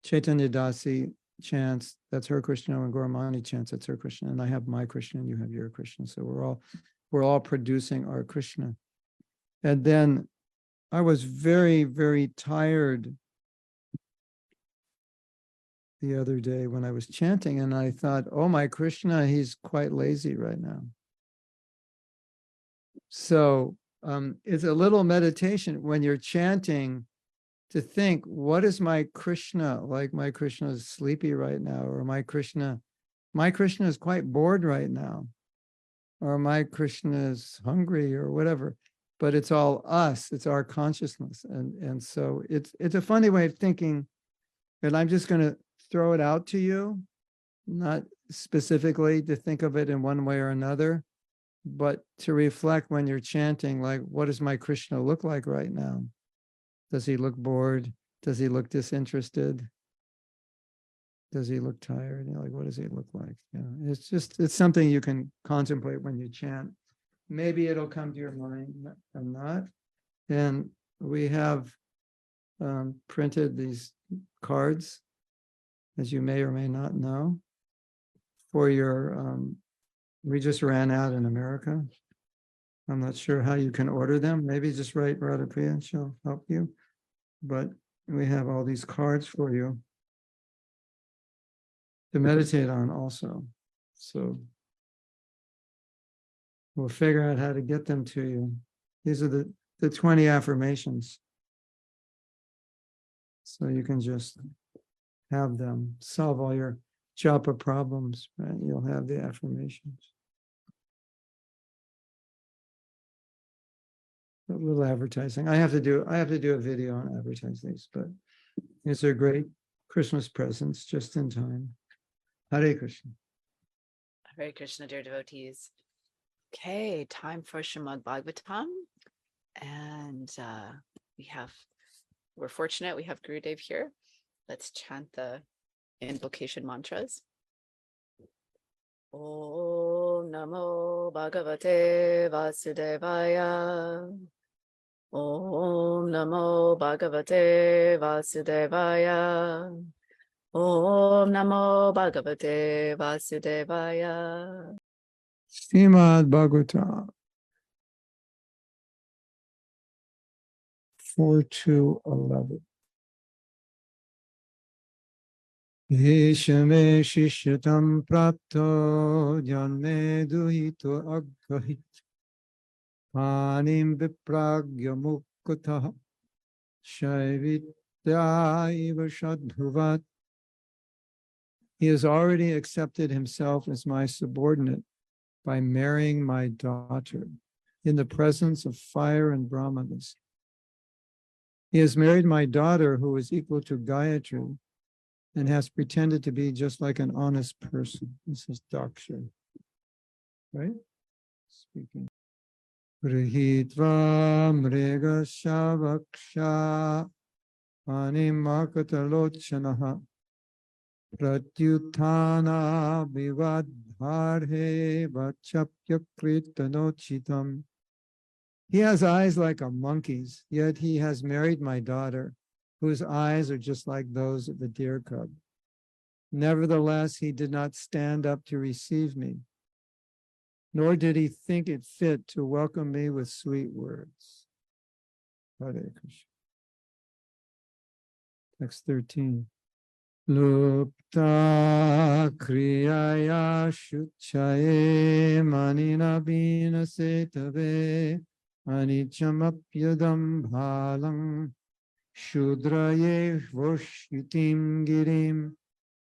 Chaitanya Dasi chants, that's her Krishna, and Gauramani chants, that's her Krishna, and I have my Krishna and you have your Krishna. So we're all producing our Krishna. And then I was very, very tired the other day when I was chanting, and I thought, oh, my Krishna, he's quite lazy right now. So it's a little meditation when you're chanting to think, what is my Krishna? Like my Krishna is sleepy right now, or my Krishna is quite bored right now, or my Krishna is hungry, or whatever. But it's all us, it's our consciousness. And so it's a funny way of thinking, and I'm just going to throw it out to you, not specifically to think of it in one way or another, but to reflect when you're chanting, like, what does my Krishna look like right now? Does he look bored? Does he look disinterested? Does he look tired? You know, like, what does he look like? You know, it's something you can contemplate when you chant. Maybe it'll come to your mind or not. And we have printed these cards, as you may or may not know, for your, we just ran out in America. I'm not sure how you can order them. Maybe just write Radhapriya and she'll help you. But we have all these cards for you to meditate on also. So we'll figure out how to get them to you. These are the 20 affirmations. So you can just have them, solve all your japa problems, right? You'll have the affirmations. A little advertising. I have to do a video on advertising these, but these are great Christmas presents just in time. Hare Krishna. Hare Krishna, dear devotees. Okay, time for Srimad Bhagavatam. And we're fortunate we have Gurudev here. Let's chant the invocation mantras. Om Namo Bhagavate Vasudevaya. Om Namo Bhagavate Vasudevaya. Om Namo Bhagavate Vasudevaya. Srimad Bhagavatam 4-11. Yeshame Shishatam Prapto Janme Duhito Agahit Panim Vipragya Mukata Shaivitya Shadhuvat. He has already accepted himself as my subordinate by marrying my daughter in the presence of fire and Brahmanas. He has married my daughter, who is equal to Gayatri, and has pretended to be just like an honest person. This is Daksa, right? Speaking. Grihitva mrega shavaksha animakatalochanaha pratyuthana vivadharhe vachapya kritanochitam. He has eyes like a monkey's, yet he has married my daughter, whose eyes are just like those of the deer cub. Nevertheless, he did not stand up to receive me, nor did he think it fit to welcome me with sweet words. Hare Krishna. Text 13. Lupta kriyaya shuchaye manina bina setave anichamapyadam bhalam Shudraye Voshyitim Girim.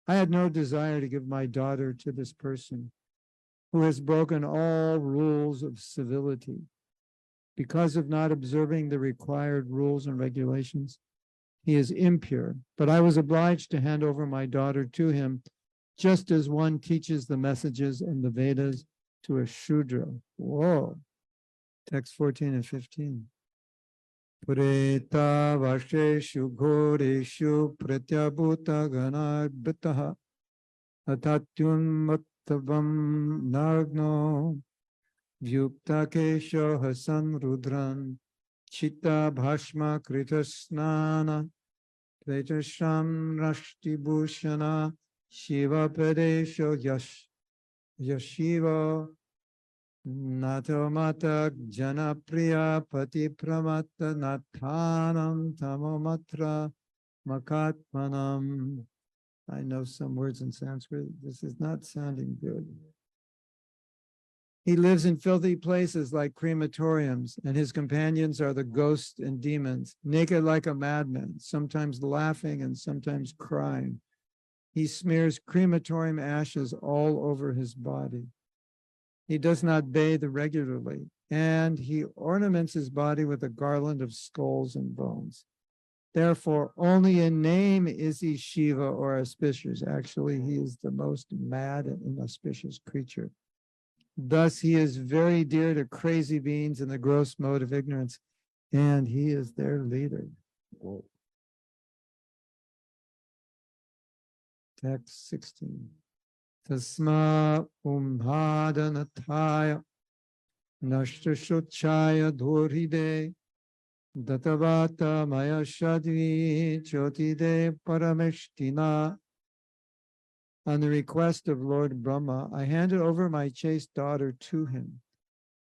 I had no desire to give my daughter to this person who has broken all rules of civility. Because of not observing the required rules and regulations, he is impure. But I was obliged to hand over my daughter to him, just as one teaches the messages and the Vedas to a Shudra. Whoa. Text 14 and 15. Pureta Vasheshu Ghoreshu Pratyabhuta Ganarbhitaha Atatyun Mattavam Nagno Vyukta Kesho Hasan Rudran Chitta Bhashma Kritasnana Vetasham Rashti Bhushana Shiva Padesho Yashiva Natomata Janapriya Pati Pramata Nathanam Tamamatra Makatmanam. I know some words in Sanskrit. This is not sounding good. He lives in filthy places like crematoriums, and his companions are the ghosts and demons, naked like a madman, sometimes laughing and sometimes crying. He smears crematorium ashes all over his body. He does not bathe regularly, and he ornaments his body with a garland of skulls and bones. Therefore, only in name is he Shiva or auspicious. Actually, he is the most mad and inauspicious creature. Thus, he is very dear to crazy beings in the gross mode of ignorance, and he is their leader. Whoa. Text 16. Tasma umhadanataya nashtashochaya dhoride datavata maya shadvi chotide parameshtina. On the request of Lord Brahma, I handed over my chaste daughter to him,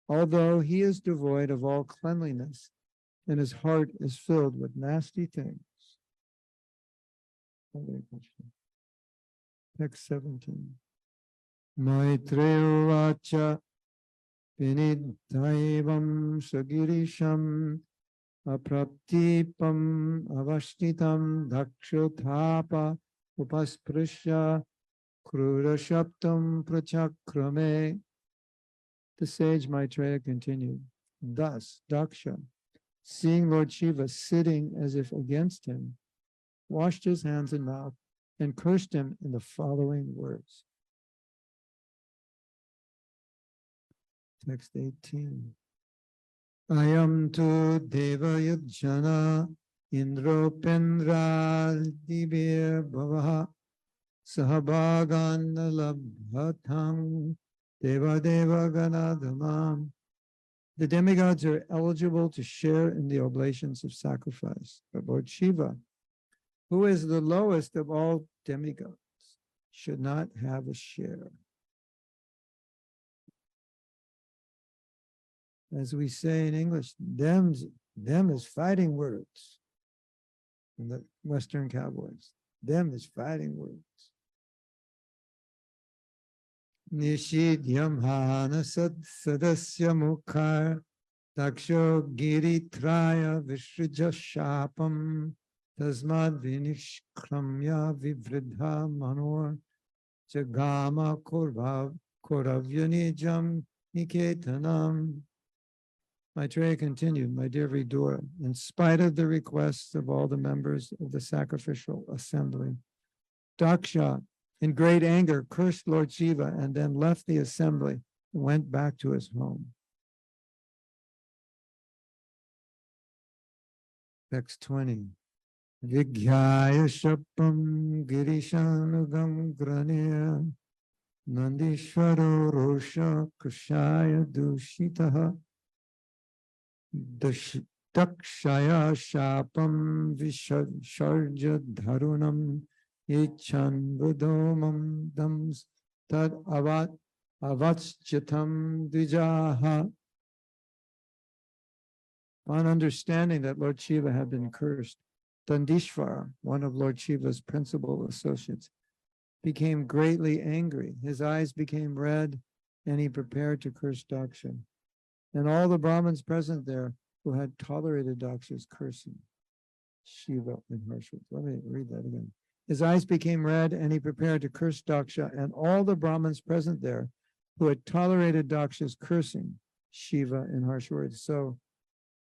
although he is devoid of all cleanliness and his heart is filled with nasty things. Text 17. Maitreya vacha vinidhaivam sagirisham apraptipam avashtitam dakshotapa upasprishya krurashaptam prachakrame. The sage Maitreya continued, thus Daksha, seeing Lord Shiva sitting as if against him, washed his hands and mouth and cursed him in the following words. Text 18. Ayam tu deva yajana indro pendra divya bhavaha sahabhagan labhatham deva deva ganadhamam. The demigods are eligible to share in the oblations of sacrifice. But Lord Shiva, who is the lowest of all demigods, should not have a share. As we say in English, them is fighting words. In the Western cowboys, them is fighting words. Nishidhyam hana sadasya mukhar daksho giritraya vishruja shapam tasmad vinishkramya vivridha manor jagama koravyunijam niketanam. Maitreya continued, my dear Vidura, in spite of the requests of all the members of the sacrificial assembly, Daksha, in great anger, cursed Lord Shiva and then left the assembly and went back to his home. Text 20. Vigyaya shapam girishanugam granir nandishvaro rosha kushaya dushitaha Dakshaya shapam visharja dharunam ichan budomam dams tad avatschitam dijaha. On understanding that Lord Shiva had been cursed, Dandishvara, one of Lord Shiva's principal associates, became greatly angry. His eyes became red, and he prepared to curse Daksha. And all the Brahmins present there who had tolerated Daksha's cursing Shiva in Harshvard. Let me read that again. His eyes became red and he prepared to curse Daksha, and all the Brahmins present there who had tolerated Daksha's cursing Shiva in harsh words. So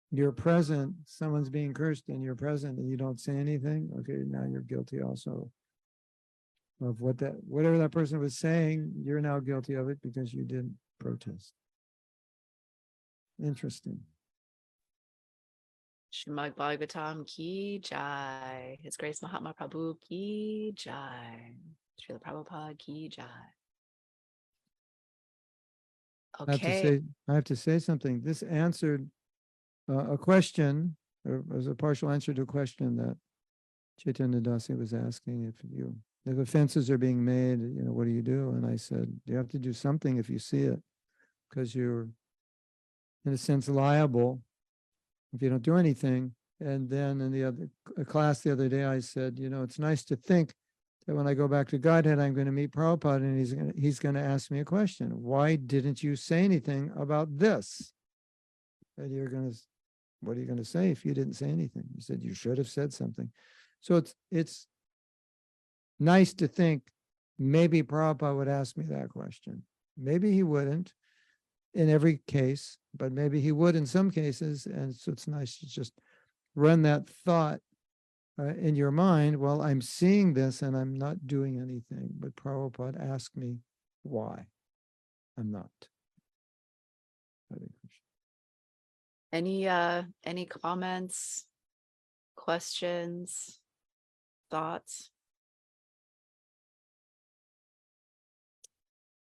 you're present, someone's being cursed and you're present and you don't say anything. Okay, now you're guilty also of whatever that person was saying, you're now guilty of it because you didn't protest. Interesting. Srimad Bhagavatam ki jai. His Grace Mahatma Prabhu ki jai. Srila Prabhupada ki jai. Okay. I have to say something. This answered a question, or was a partial answer to a question that Chaitanya Dasi was asking if offenses are being made, what do you do? And I said, you have to do something if you see it, because you're, in a sense, liable if you don't do anything. And then in the other class the other day, I said, it's nice to think that when I go back to Godhead, I'm going to meet Prabhupada and he's going to ask me a question. Why didn't you say anything about this? And what are you going to say if you didn't say anything? He said, you should have said something. So it's nice to think maybe Prabhupada would ask me that question. Maybe he wouldn't in every case, but maybe he would in some cases. And so it's nice to just run that thought in your mind. Well, I'm seeing this and I'm not doing anything, but Prabhupada asked me why I'm not. Any comments, questions, thoughts?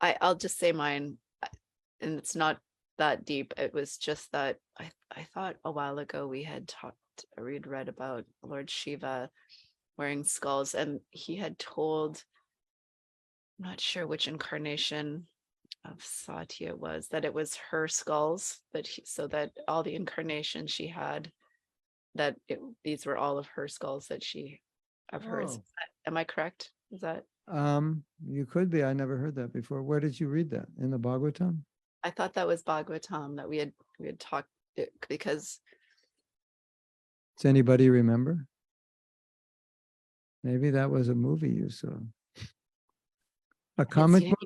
I'll just say mine, and it's not that deep. It was just that I thought a while ago we'd read about Lord Shiva wearing skulls, and he had told, I'm not sure which incarnation of Sati it was, that it was her skulls, so that all the incarnations she had, these were all of her skulls that of hers. Am I correct? Is that? You could be. I never heard that before. Where did you read that? In the Bhagavatam? I thought that was Bhagavatam that we had talked, because. Does anybody remember? Maybe that was a movie you saw. A comic book?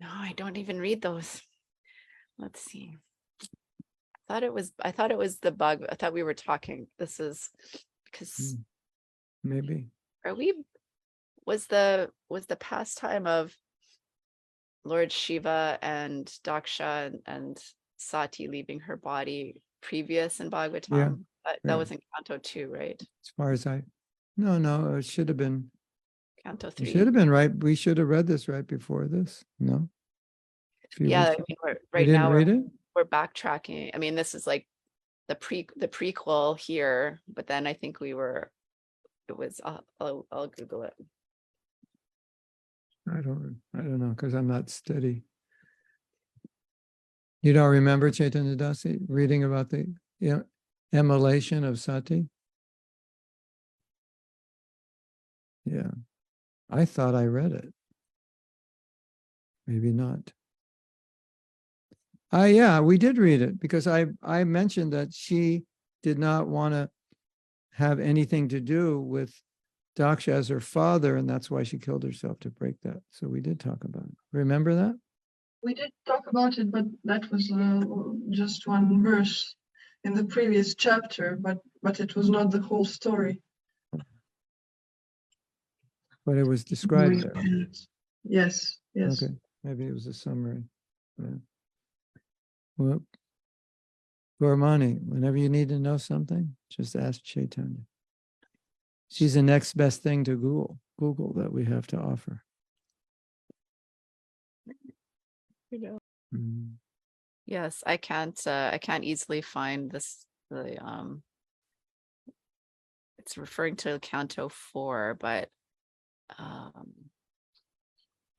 No, I don't even read those. Let's see. I thought it was the bug. I thought we were talking. This is because maybe. Was the pastime of Lord Shiva and Daksha and Sati leaving her body previous in Bhagavatam? Yeah. That was in Canto 2, right? As far as no, it should have been Canto 3. It should have been right. We should have read this right before this. No. Yeah, right now we're backtracking. I mean, this is like the prequel here, but then I think I'll Google it. I don't know, because I'm not steady. You don't remember, Chaitanya Dasi, reading about the immolation of Sati? Yeah. I thought I read it. Maybe not. Yeah, we did read it, because I mentioned that she did not want to have anything to do with Daksha as her father, and that's why she killed herself, to break that. So we did talk about it. Remember that? We did talk about it, but that was just one verse in the previous chapter, but it was not the whole story. But it was described there. Yes. Okay, maybe it was a summary. Yeah. Well, Gormani, whenever you need to know something, just ask Chaitanya. She's the next best thing to Google that we have to offer. Mm-hmm. Yes, I can't easily find this. It's referring to Canto 4, but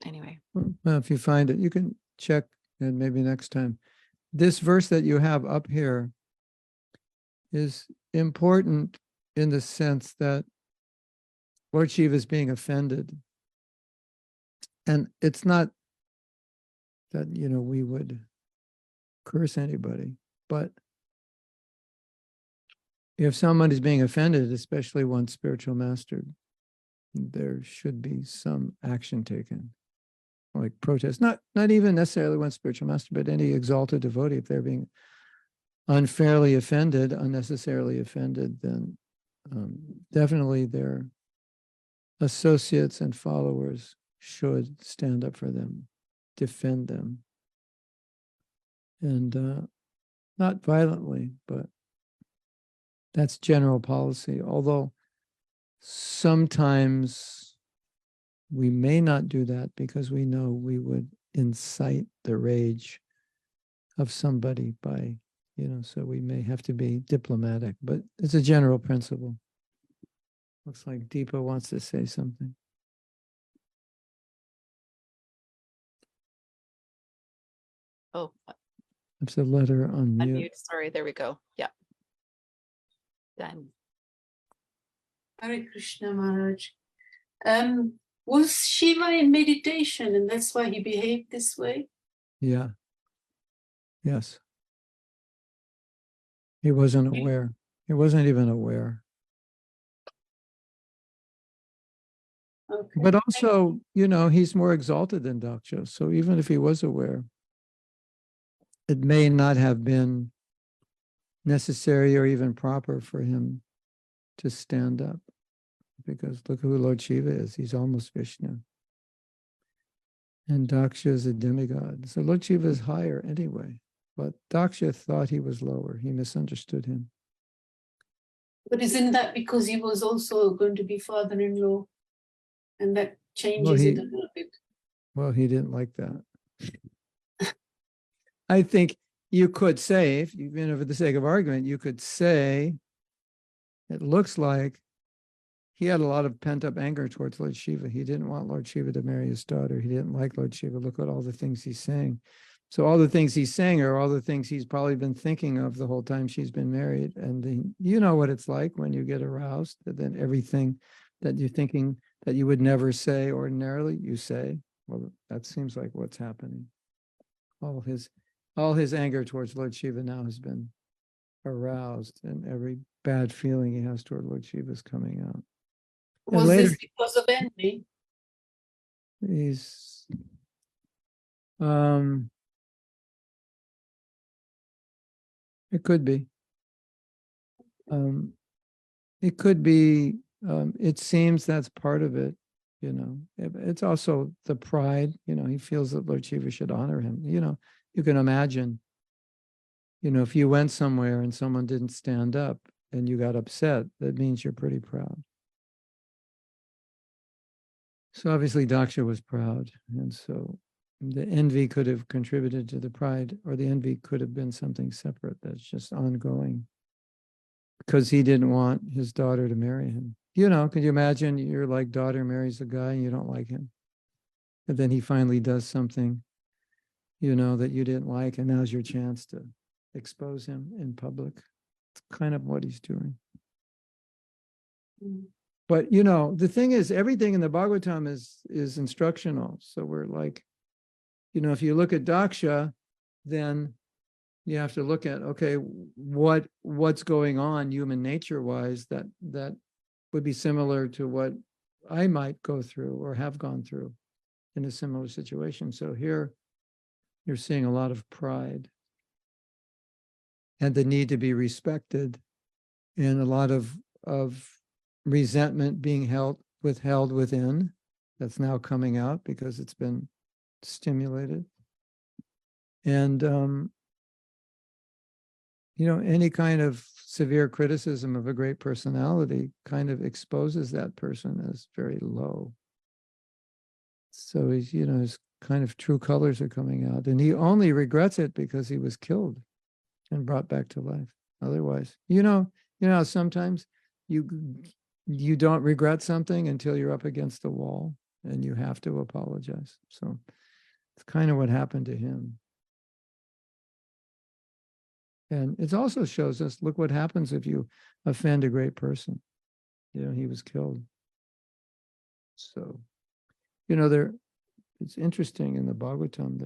anyway. Well, if you find it, you can check, and maybe next time. This verse that you have up here is important in the sense that Lord Shiva is being offended. And it's not that, we would curse anybody, but if someone is being offended, especially one spiritual master, there should be some action taken, like protest. Not even necessarily one spiritual master, but any exalted devotee. If they're being unfairly offended, unnecessarily offended, then definitely their associates and followers should stand up for them, defend them, and not violently, but that's general policy. Although sometimes we may not do that because we know we would incite the rage of somebody by, so we may have to be diplomatic, but it's a general principle. Looks like Deepa wants to say something. Oh, Let's let her unmute. unmute. Sorry, there we go. Yeah. Done. Hare Krishna Maharaj. Was Shiva in meditation and that's why he behaved this way? Yeah. Yes. He wasn't aware. He wasn't even aware. Okay. But also, you know, he's more exalted than Daksha. So even if he was aware, it may not have been necessary or even proper for him to stand up. Because look who Lord Shiva is. He's almost Vishnu. And Daksha is a demigod. So Lord Shiva is higher anyway. But Daksha thought he was lower. He misunderstood him. But isn't that because he was also going to be father-in-law? And that changes Well, it a little bit. Well, he didn't like that. I think you could say, if you know, for the sake of argument, you could say it looks like he had a lot of pent-up anger towards Lord Shiva. He didn't want Lord Shiva to marry his daughter. He didn't like Lord Shiva. Look at all the things he's saying. So all the things he's saying are all the things he's probably been thinking of the whole time she's been married. And you know what it's like when you get aroused, that then everything that you're thinking that you would never say ordinarily, you say. Well, that seems like what's happening. All his anger towards Lord Shiva now has been aroused, and every bad feeling he has toward Lord Shiva is coming out. And Was later, this because of envy? he's it could be. It could be, it seems that's part of it, you know. It's also the pride, you know, he feels that Lord Shiva should honor him. You know, you can imagine, you know, if you went somewhere and someone didn't stand up and you got upset, that means you're pretty proud. So obviously Daksha was proud. And so the envy could have contributed to the pride, or the envy could have been something separate that's just ongoing, because he didn't want his daughter to marry him. You know, could you imagine your like daughter marries a guy and you don't like him? And then he finally does something, you know, that you didn't like, and now's your chance to expose him in public. It's kind of what he's doing. Mm. But you know, the thing is, everything in the Bhagavatam is instructional. So we're like, you know, if you look at Daksha, then you have to look at, okay, what's going on human nature wise that would be similar to what I might go through or have gone through in a similar situation. So here you're seeing a lot of pride and the need to be respected, and a lot of resentment being withheld within, that's now coming out because it's been stimulated. And you know, any kind of severe criticism of a great personality kind of exposes that person as very low. So he's, you know, his kind of true colors are coming out, and he only regrets it because he was killed and brought back to life. Otherwise, you know, sometimes you don't regret something until you're up against the wall and you have to apologize. So it's kind of what happened to him. And it also shows us, look what happens if you offend a great person. You know, he was killed. So, you know, it's interesting in the Bhagavatam,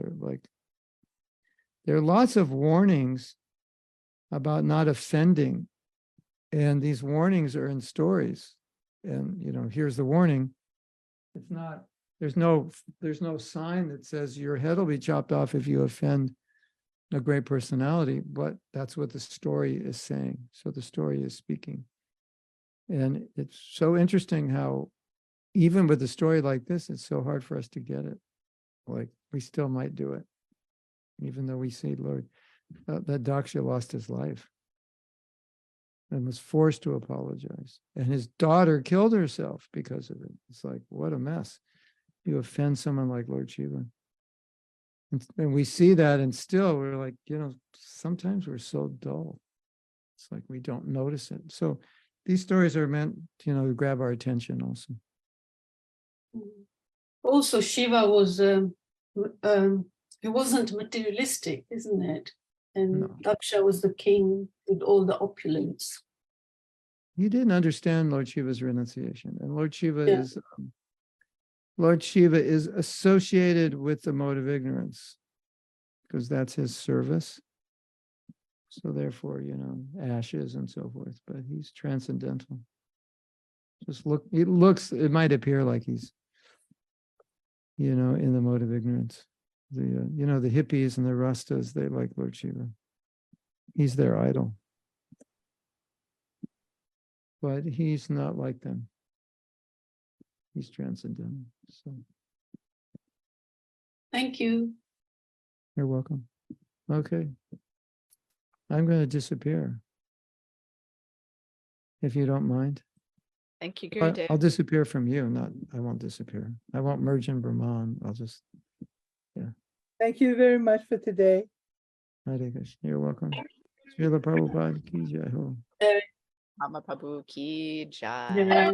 there are lots of warnings about not offending. And these warnings are in stories. And, you know, here's the warning. It's not, there's no sign that says your head will be chopped off if you offend a great personality, but that's what the story is saying. So the story is speaking. And it's so interesting how even with a story like this, it's so hard for us to get it. Like we still might do it, even though we see, Lord, that Daksha lost his life and was forced to apologize. And his daughter killed herself because of it. It's like, what a mess. You offend someone like Lord Shiva. And we see that, and still we're like, you know, sometimes we're so dull. It's like we don't notice it. So these stories are meant, to grab our attention also. Also, Shiva was he wasn't materialistic, isn't it? And No. Daksha was the king with all the opulence. He didn't understand Lord Shiva's renunciation, and Lord Shiva Yeah. is associated with the mode of ignorance because that's his service. So therefore, ashes and so forth, but he's transcendental. It might appear like he's, in the mode of ignorance. The hippies and the rastas, they like Lord Shiva. He's their idol. But he's not like them. He's transcendental. So Thank you. you're welcome. Okay. I'm going to disappear. If you don't mind. Thank you, I'll Gurudev. disappear from you, I won't disappear. I won't merge in Brahman. I'll just, Thank you very much for today. Hare Krishna. You're welcome. Srila Prabhupada ki jai ho. Mama Prabhu ki jai. Yeah.